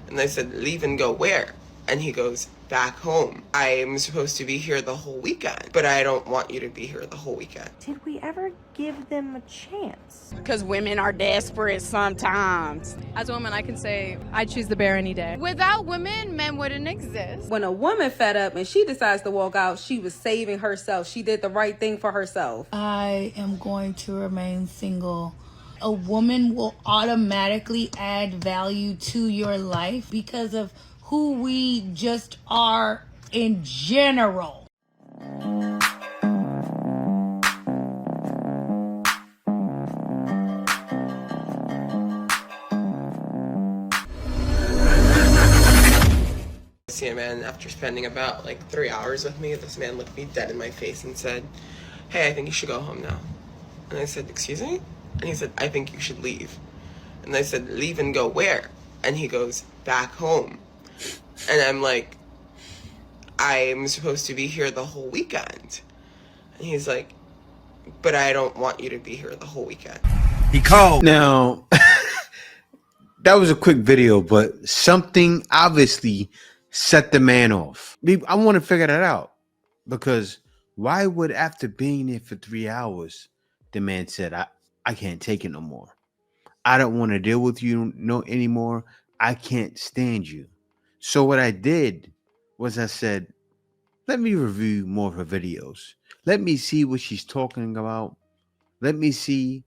And I said, leave and go where? And he goes, back home. I'm supposed to be here the whole weekend, but I don't want you to be here the whole weekend. Did we ever give them a chance? Because women are desperate sometimes. As a woman, I can say I'd choose the bear any day. Without women, men wouldn't exist. When a woman fed up and she decides to walk out, she was saving herself. She did the right thing for herself. I am going to remain single. A woman will automatically add value to your life because of who we just are in general. See a man after spending about like 3 hours with me. This man looked me dead in my face and said, hey, I think you should go home now. And I said, excuse me? And he said, I think you should leave. And I said, leave and go where? And he goes, back home. And I'm like, I'm supposed to be here the whole weekend. And he's like, but I don't want you to be here the whole weekend. He called. Now, that was a quick video, but something obviously set the man off. I want to figure that out, because why would, after being there for 3 hours, the man said, I can't take it no more. I don't want to deal with you no anymore. I can't stand you. So what I did was I said, let me review more of her videos. Let me see what she's talking about. Let me see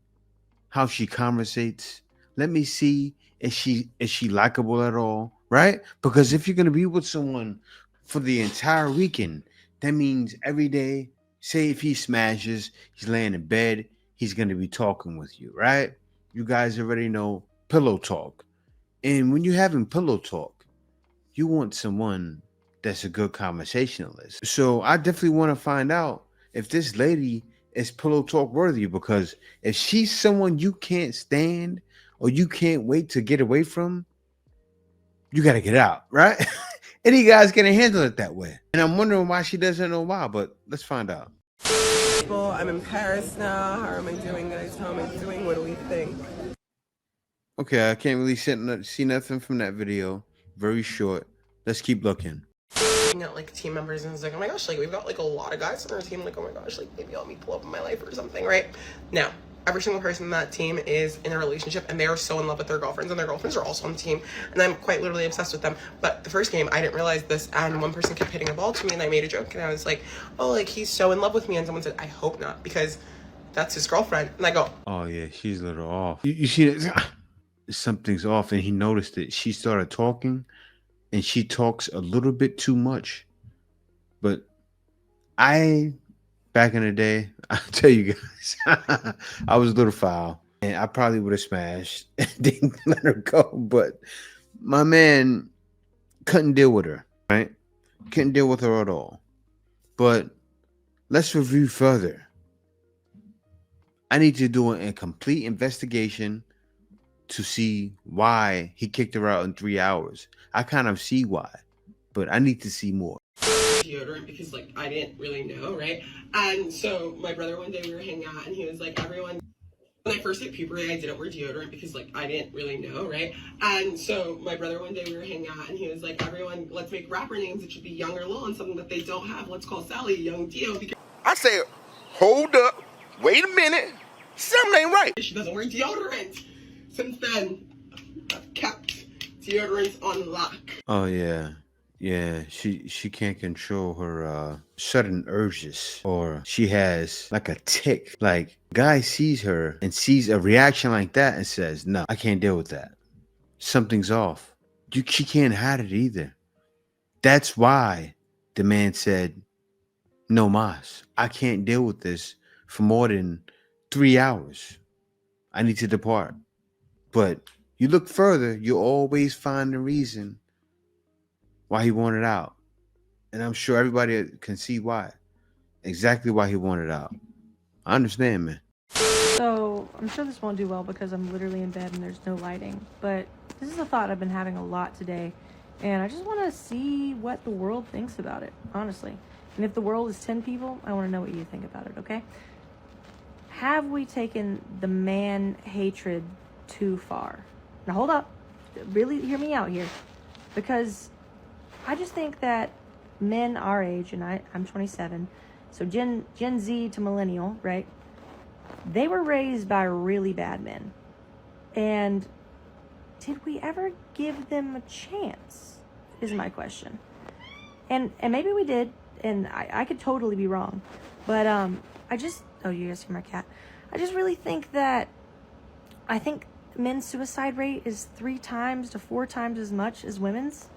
how she conversates. Let me see is she likable at all, right? Because if you're going to be with someone for the entire weekend, that means every day, say if he smashes, he's laying in bed, he's going to be talking with you, right? You guys already know pillow talk. And when you're having pillow talk, you want someone that's a good conversationalist. So I definitely want to find out if this lady is pillow talk worthy, because if she's someone you can't stand or you can't wait to get away from, you got to get out, right? Any guy's going to handle it that way. And I'm wondering why she doesn't know why, but let's find out. I'm in Paris now. How am I doing, guys? How am I doing? What do we think? Okay, I can't really see nothing from that video. Very short. Let's keep looking. At like team members, and it's like, oh my gosh, like we've got like a lot of guys on our team, like oh my gosh, like maybe I'll meet love in my life or something, right? Now, every single person in that team is in a relationship, and they are so in love with their girlfriends, and their girlfriends are also on the team, and I'm quite literally obsessed with them. But the first game, I didn't realize this, and one person kept hitting a ball to me, and I made a joke, and I was like, oh, like he's so in love with me, and someone said, I hope not, because that's his girlfriend. And I go, oh yeah, she's a little off. You see that? Something's off, and he noticed it. She started talking, and she talks a little bit too much. But back in the day, I'll tell you guys, I was a little foul, and I probably would have smashed and didn't let her go. But my man couldn't deal with her, right? Couldn't deal with her at all. But let's review further. I need to do a complete investigation to see why he kicked her out in 3 hours. I kind of see why, but I need to see more. Deodorant, because like I didn't really know, right? And so my brother, one day we were hanging out, and he was like, everyone, when I first hit puberty, I didn't wear deodorant because like I didn't really know, right? And so my brother, one day we were hanging out, and he was like, everyone, let's make rapper names. It should be Young or Lil, and something that they don't have. Let's call Sally Young Dio. Because I said, hold up, wait a minute, something ain't right. she doesn't wear deodorant. Since then, I've kept deodorants on lock. Oh yeah. Yeah, she can't control her sudden urges, or she has like a tick. Like, guy sees her and sees a reaction like that and says, no, I can't deal with that. Something's off. She can't hide it either. That's why the man said, no mas, I can't deal with this for more than 3 hours. I need to depart. But you look further, you always find a reason why he wanted out. And I'm sure everybody can see why. Exactly why he wanted out. I understand, man. So, I'm sure this won't do well because I'm literally in bed and there's no lighting. But this is a thought I've been having a lot today. And I just want to see what the world thinks about it, honestly. And if the world is 10 people, I want to know what you think about it, okay? Have we taken the man hatred too far? Now, hold up. Really hear me out here. because I just think that men our age, and I'm 27, so Gen Z to millennial, right? They were raised by really bad men. And did we ever give them a chance, is my question. And maybe we did, and I could totally be wrong. But I just, oh, you guys hear my cat. I just really think that, I think men's suicide rate is 3 times to 4 times as much as women's.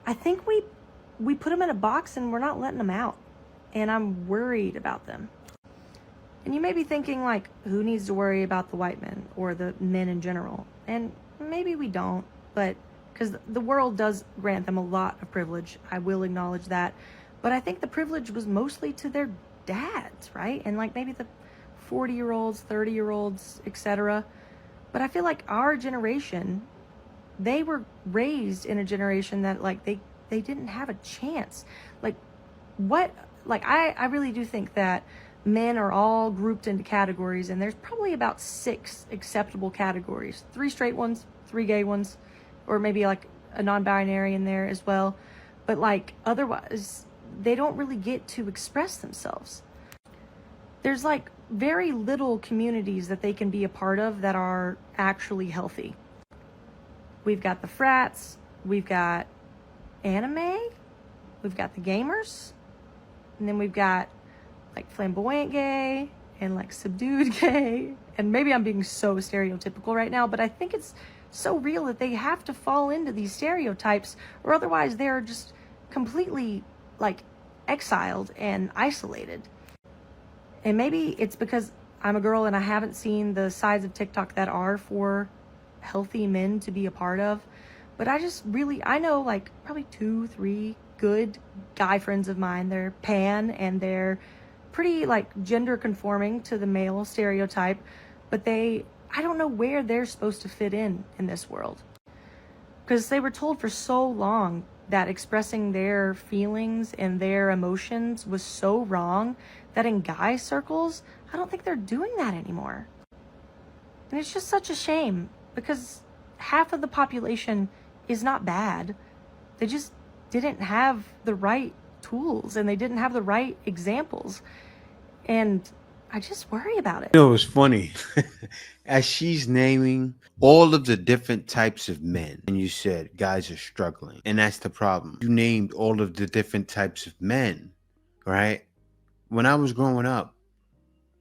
I think we put them in a box and we're not letting them out. And I'm worried about them. And you may be thinking, like, who needs to worry about the white men or the men in general? And maybe we don't, but because the world does grant them a lot of privilege. I will acknowledge that. But I think the privilege was mostly to their dads, right? And like maybe the 40-year-olds, 30-year-olds, etc. But I feel like our generation, they were raised in a generation that like they didn't have a chance. Like what, like I really do think that men are all grouped into categories, and there's probably about 6 acceptable categories. 3 straight ones, 3 gay ones, or maybe like a non-binary in there as well. But like otherwise, they don't really get to express themselves. There's like very little communities that they can be a part of that are actually healthy. We've got the frats, we've got anime, we've got the gamers, and then we've got like flamboyant gay and like subdued gay. And maybe I'm being so stereotypical right now, but I think it's so real that they have to fall into these stereotypes, or otherwise they're just completely like exiled and isolated. And maybe it's because I'm a girl and I haven't seen the sides of TikTok that are for healthy men to be a part of. But I know like probably 2, 3 good guy friends of mine. They're pan and they're pretty like gender conforming to the male stereotype, but I don't know where they're supposed to fit in this world. Because they were told for so long that expressing their feelings and their emotions was so wrong that in guy circles, I don't think they're doing that anymore. And it's just such a shame, because half of the population is not bad. They just didn't have the right tools and they didn't have the right examples. And I just worry about it. You know, it's funny. As she's naming all of the different types of men, and you said guys are struggling, and that's the problem. You named all of the different types of men, right? When I was growing up,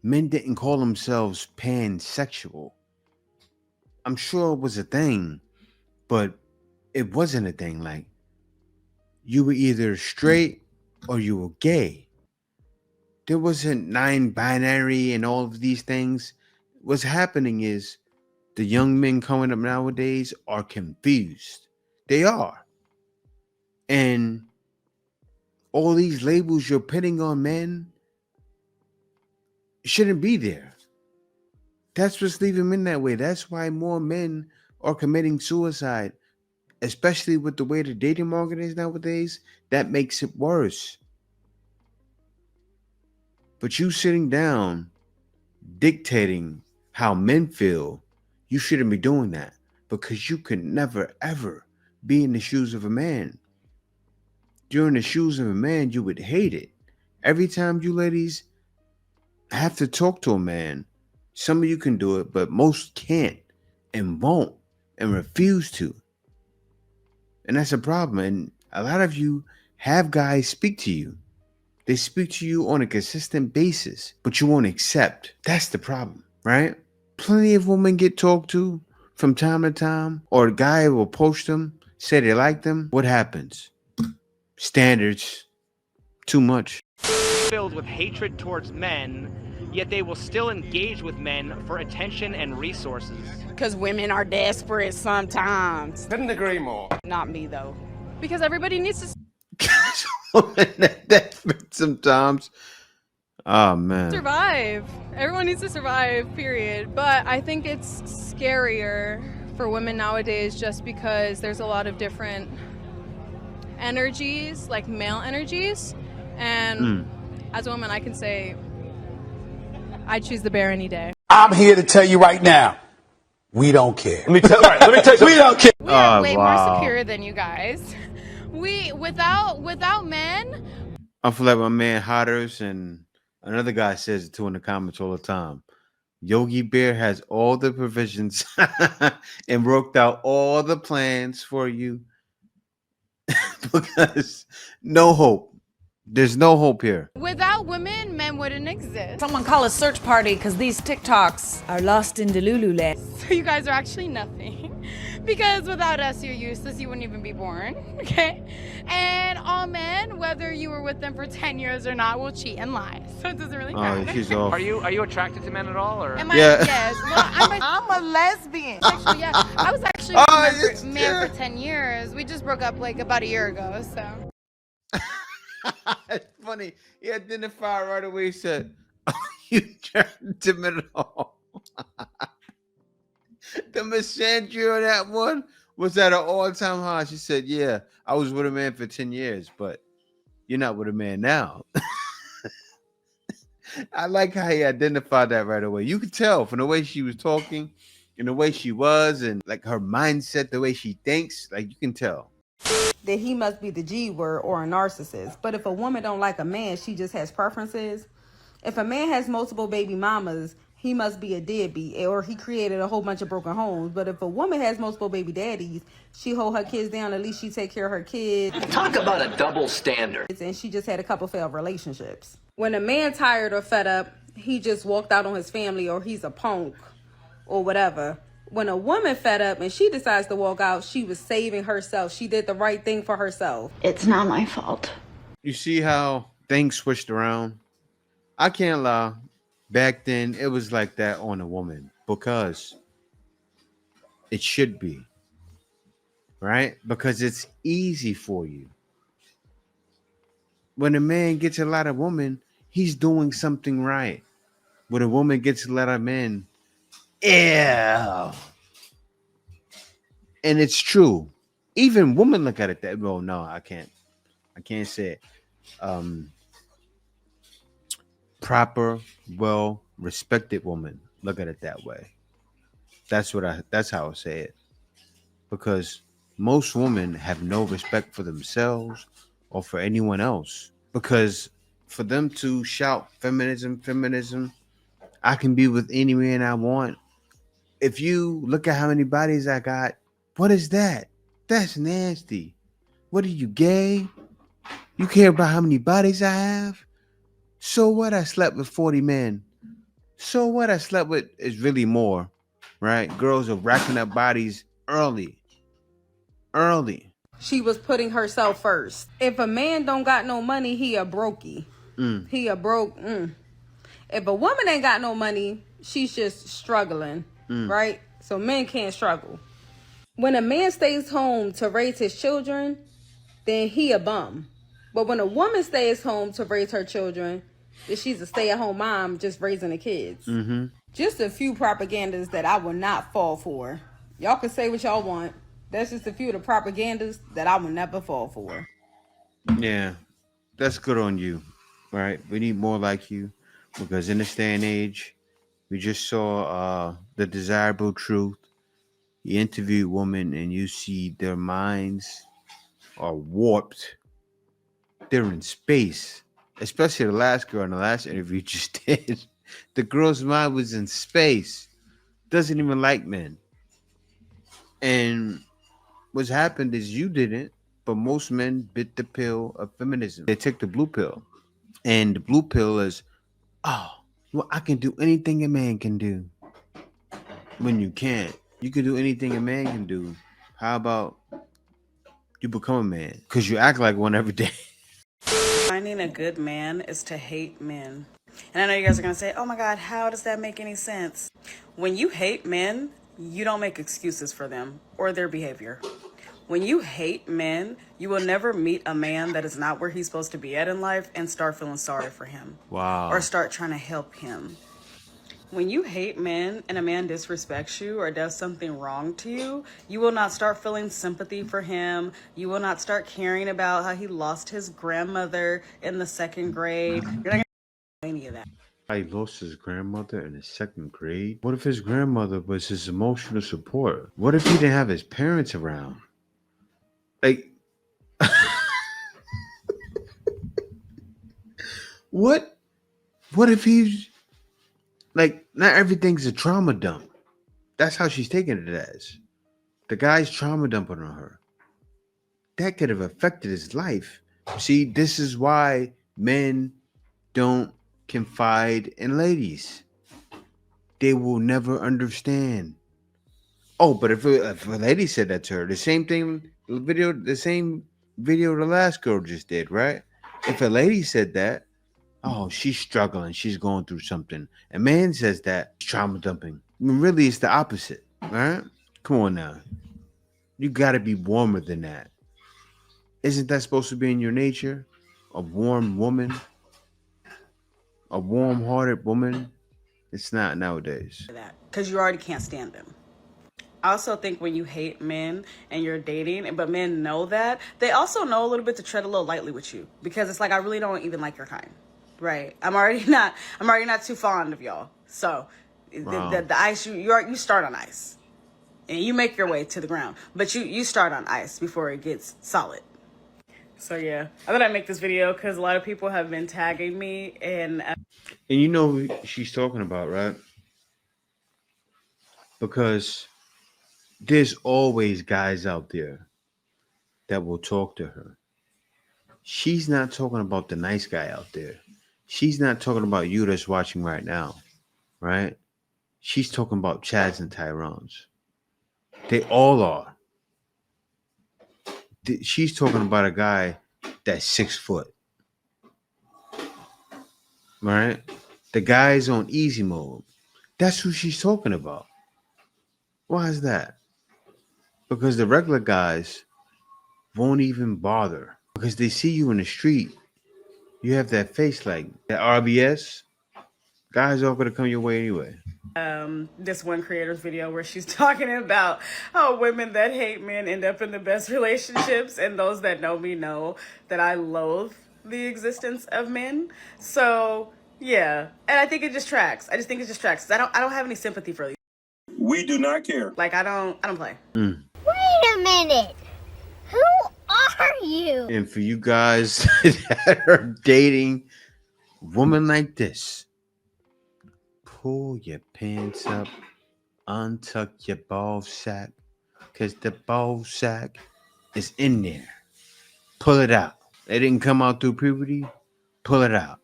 men didn't call themselves pansexual. I'm sure it was a thing, but it wasn't a thing. Like, you were either straight or you were gay. There wasn't non-binary and all of these things. What's happening is the young men coming up nowadays are confused. They are. And all these labels you're putting on men shouldn't be there. That's what's leaving men that way. That's why more men are committing suicide, especially with the way the dating market is nowadays. That makes it worse. But you sitting down dictating how men feel, you shouldn't be doing that, because you could never ever be in the shoes of a man. You're in the shoes of a man, you would hate it. Every time you ladies have to talk to a man, some of you can do it, but most can't and won't and refuse to. And that's a problem. And a lot of you have guys speak to you. They speak to you on a consistent basis, but you won't accept. That's the problem, right? Plenty of women get talked to from time to time, or a guy will approach them, say they like them. What happens? Standards. Too much. Filled with hatred towards men, yet they will still engage with men for attention and resources. Because women are desperate sometimes. Couldn't agree more. Not me, though. Because everybody needs to That's sometimes. Oh man. survive. Everyone needs to survive, period. But I think it's scarier for women nowadays just because there's a lot of different energies, like male energies. And as a woman, I can say I choose the bear any day. I'm here to tell you right now, We don't care. Let me tell you something. We don't care. We are Oh, way wow. more superior than you guys. We without men, I feel like my man Hotters and another guy says it too in the comments all the time. Yogi Bear has all the provisions and worked out all the plans for you because no hope. There's no hope here. without women, men wouldn't exist. Someone call a search party because these TikToks are lost in Delulu land. So you guys are actually nothing. Because without us, you're useless. You wouldn't even be born. Okay? And all men, whether you were with them for 10 years or not, will cheat and lie. So it doesn't really matter. Oh, she's off. Are you attracted to men at all, or? Am I? Yeah. Yes. Well, I'm a lesbian. Actually, yeah. I was actually with a man for 10 years. We just broke up like about a year ago, so. It's funny. He identified right away. He said, "Oh, you turned to men at all." The misandry on that one was at an all-time high. She said, "Yeah, I was with a man for 10 years, but you're not with a man now." I like how he identified that right away. You could tell from the way she was talking and the way she was and like her mindset, the way she thinks, like you can tell. That he must be the G word or a narcissist. But if a woman don't like a man, she just has preferences. If a man has multiple baby mamas, he must be a deadbeat or he created a whole bunch of broken homes. But if a woman has multiple baby daddies, she hold her kids down. At least she take care of her kids. Talk about a double standard. And she just had a couple failed relationships. When a man tired or fed up, he just walked out on his family or he's a punk or whatever. When a woman fed up and she decides to walk out, she was saving herself. She did the right thing for herself. It's not my fault. You see how things switched around? I can't lie. Back then, it was like that on a woman because it should be, right? Because it's easy for you. When a man gets a lot of women, he's doing something right. When a woman gets a lot of men, ew. And it's true. Even women look at it that, well, no, I can't say it. Proper, well respected woman look at it that way. That's how I say it. Because most women have no respect for themselves or for anyone else. Because for them to shout feminism, I can be with any man I want. If you look at how many bodies I got, what is that? That's nasty. What are you, gay? You care about how many bodies I have? So what? I slept with 40 men. So what? I slept with is really more, right? Girls are racking up bodies early. She was putting herself first. If a man don't got no money, he a brokey. He a broke. If a woman ain't got no money, she's just struggling, right? So men can't struggle. When a man stays home to raise his children, then he a bum. But when a woman stays home to raise her children, then she's a stay-at-home mom just raising the kids. Just a few propagandas that I will not fall for. Y'all can say what y'all want. That's just a few of the propagandas that I will never fall for. Yeah, that's good on you, right? We need more like you because in this day and age, we just saw The Desirable Truth. You interview women and you see their minds are warped. They're in space, especially the last girl in the last interview you just did. The girl's mind was in space. Doesn't even like men. And what's happened is you didn't, but most men bit the pill of feminism. They took the blue pill. And the blue pill is, oh, well, I can do anything a man can do. When you can't. You can do anything a man can do. How about you become a man? Because you act like one every day. Finding a good man is to hate men. And I know you guys are going to say, oh my God, how does that make any sense? When you hate men, you don't make excuses for them or their behavior. When you hate men, you will never meet a man that is not where he's supposed to be at in life and start feeling sorry for him. Wow. Or start trying to help him. When you hate men and a man disrespects you or does something wrong to you, you will not start feeling sympathy for him. You will not start caring about how he lost his grandmother in the 2nd grade. You're not going to do any of that. He lost his grandmother in the 2nd grade. What if his grandmother was his emotional support? What if he didn't have his parents around? Like, what? What if he's like, not everything's a trauma dump? That's how she's taking it as. The guy's trauma dumping on her. That could have affected his life. See, this is why men don't confide in ladies. They will never understand. Oh, but if a lady said that to her, the same video the last girl just did, right? If a lady said that, oh, she's struggling, she's going through something. A man says that, trauma dumping. I mean, really, it's the opposite, right? Come on now. You got to be warmer than that. Isn't that supposed to be in your nature? A warm woman? A warm-hearted woman? It's not nowadays. Because you already can't stand them. I also think when you hate men and you're dating, but men know that, they also know a little bit to tread a little lightly with you. Because it's like, I really don't even like your kind. Right? I'm already not too fond of y'all. So Wow. the ice, you start on ice. And you make your way to the ground. But you start on ice before it gets solid. So yeah, I thought I'd make this video because a lot of people have been tagging me and you know who she's talking about, right? Because there's always guys out there that will talk to her. She's not talking about the nice guy out there. She's not talking about you that's watching right now, right? She's talking about Chads and Tyrons. They all are. She's talking about a guy that's 6 foot. Right? The guy's on easy mode. That's who she's talking about. Why is that? Because the regular guys won't even bother. Because they see you in the street. You have that face like that RBS. Guys are going to come your way anyway. This one creator's video where she's talking about how women that hate men end up in the best relationships, and those that know me know that I loathe the existence of men. So yeah, and I think it just tracks. I just think it just tracks. I don't have any sympathy for these. We do not care. Like I don't play. Wait a minute. Who are you? And for you guys that are dating a woman like this, pull your pants up, untuck your ball sack, because the ball sack is in there. Pull it out. It didn't come out through puberty. Pull it out.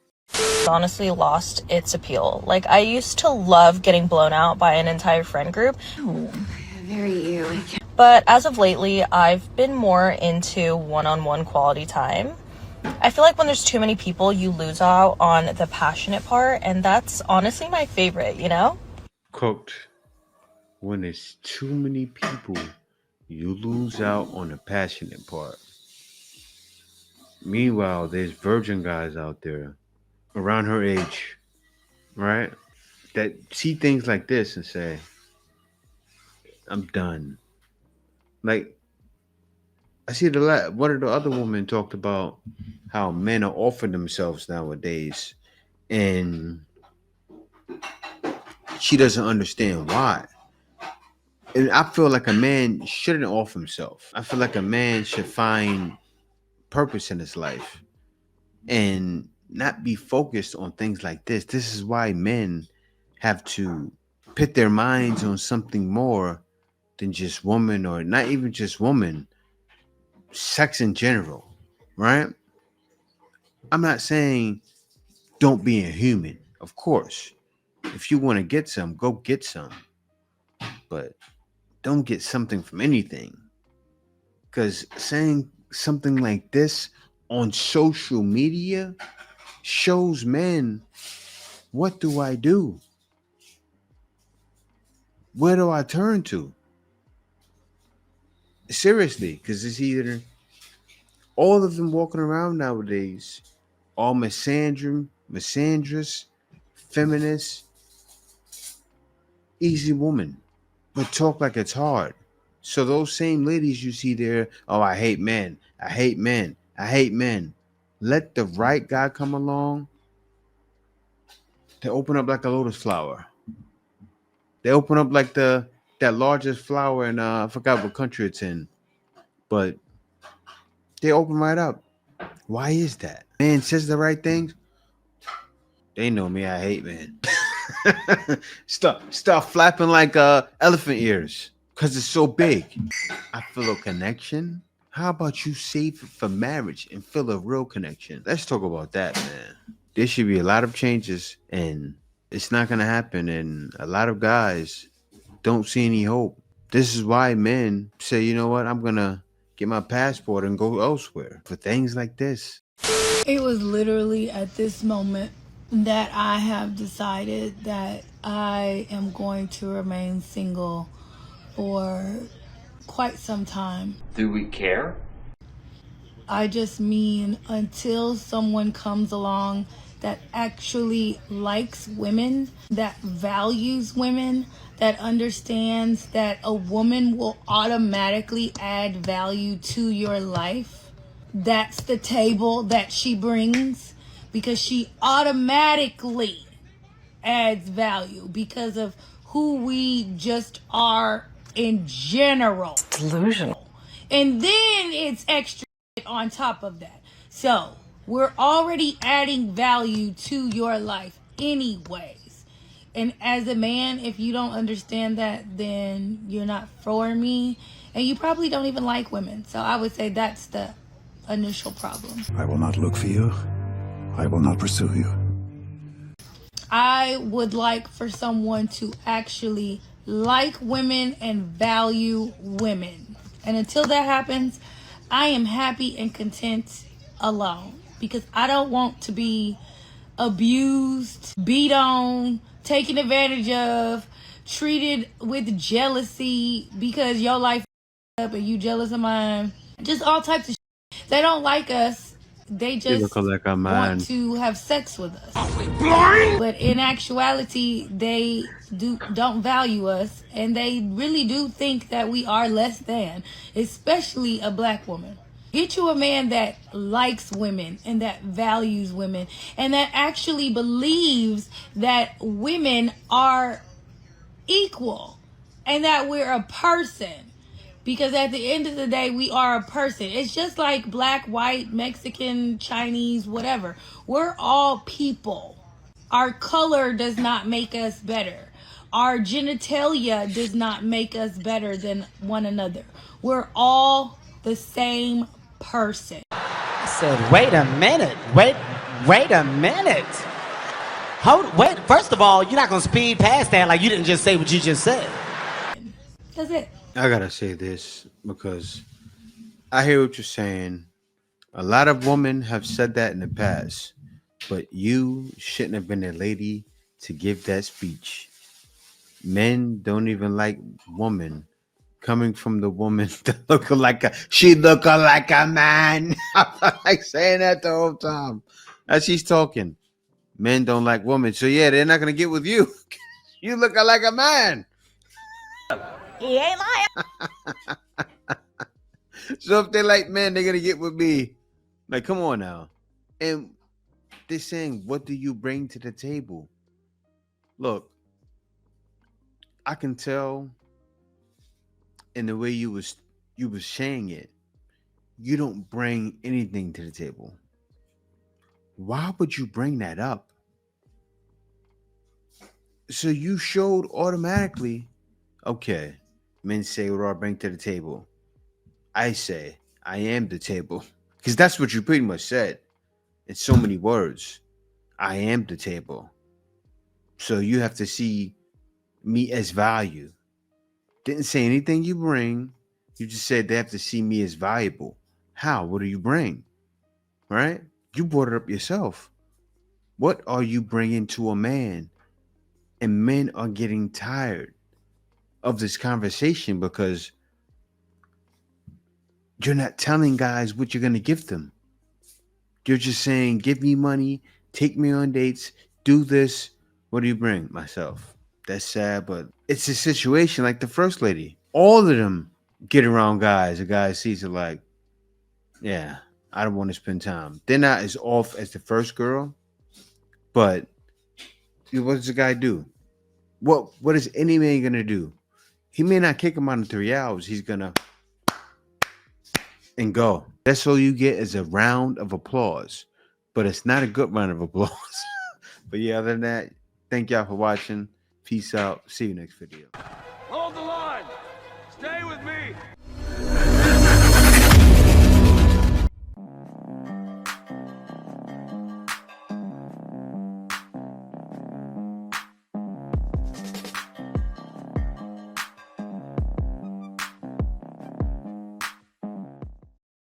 Honestly lost its appeal. Like, I used to love getting blown out by an entire friend group. Oh, very you. But as of lately, I've been more into one-on-one quality time. I feel like when there's too many people, you lose out on the passionate part, and that's honestly my favorite, you know? Quote, when there's too many people, you lose out on the passionate part. Meanwhile, there's virgin guys out there around her age, right? That see things like this and say, I'm done. Like, I see one of the other women talked about how men are offering themselves nowadays, and she doesn't understand why. And I feel like a man shouldn't offer himself. I feel like a man should find purpose in his life and not be focused on things like this. This is why men have to put their minds on something more than just woman, or not even just woman, sex in general, right? I'm not saying don't be inhuman. Of course, if you want to get some, go get some. But don't get something from anything. Because saying something like this on social media shows men, what do I do? Where do I turn to? Seriously, because it's either all of them walking around nowadays, all misandrous, feminist, easy woman, but talk like it's hard. So those same ladies you see there, oh, I hate men, I hate men, I hate men. Let the right guy come along They open up like a lotus flower. They open up like that largest flower in I forgot what country it's in, but they open right up. Why is that? Man says the right things. They know me. I hate men. Start flapping like elephant ears because it's so big. I feel a connection. How about you save it for marriage and feel a real connection? Let's talk about that, man. There should be a lot of changes, and it's not gonna happen. And a lot of guys don't see any hope. This is why men say, you know what, I'm gonna get my passport and go elsewhere for things like this. It was literally at this moment that I have decided that I am going to remain single for quite some time. Do we care? I just mean until someone comes along that actually likes women, that values women, that understands that a woman will automatically add value to your life. That's the table that she brings, because she automatically adds value because of who we just are in general. It's delusional. And then it's extra on top of that. So we're already adding value to your life anyways. And as a man, if you don't understand that, then you're not for me. And you probably don't even like women. So I would say that's the initial problem. I will not look for you. I will not pursue you. I would like for someone to actually like women and value women. And until that happens, I am happy and content alone, because I don't want to be abused, beat on, taken advantage of, treated with jealousy because your life up and you jealous of mine. Just all types of shit. They don't like us. They just want to have sex with us. But in actuality, they don't value us, and they really do think that we are less than, especially a black woman. Get you a man that likes women and that values women and that actually believes that women are equal and that we're a person. Because at the end of the day, we are a person. It's just like black, white, Mexican, Chinese, whatever. We're all people. Our color does not make us better. Our genitalia does not make us better than one another. We're all the same person. I said, wait a minute. Wait a minute. Wait, first of all, you're not going to speed past that like you didn't just say what you just said. That's it. I gotta say this because I hear what you're saying. A lot of women have said that in the past, but you shouldn't have been a lady to give that speech. Men don't even like women coming from the woman that look like she look like a man. I'm like saying that the whole time as she's talking. Men don't like women, so yeah, they're not gonna get with you. You look like a man. He ain't lying. So if they like men, they're gonna get with me. Like, come on now. And they're saying, what do you bring to the table? Look, I can tell in the way you was saying it, you don't bring anything to the table. Why would you bring that up? So you showed automatically, okay, men say what do I bring to the table? I say I am the table. Because that's what you pretty much said in so many words. I am the table. So you have to see me as value. Didn't say anything you bring. You just said they have to see me as valuable. How? What do you bring? Right? You brought it up yourself. What are you bringing to a man? And men are getting tired of this conversation because you're not telling guys what you're going to give them. You're just saying, give me money, take me on dates, do this. What do you bring? Myself. That's sad, but it's a situation like the first lady. All of them get around guys. A guy sees it like, yeah, I don't want to spend time. They're not as off as the first girl, but What does the guy do? What is any man gonna do? He may not kick him out in 3 hours. He's gonna and go. That's all you get is a round of applause, but it's not a good round of applause. But yeah, other than that, thank y'all for watching. Peace out. See you next video. Hold the line. Stay with me.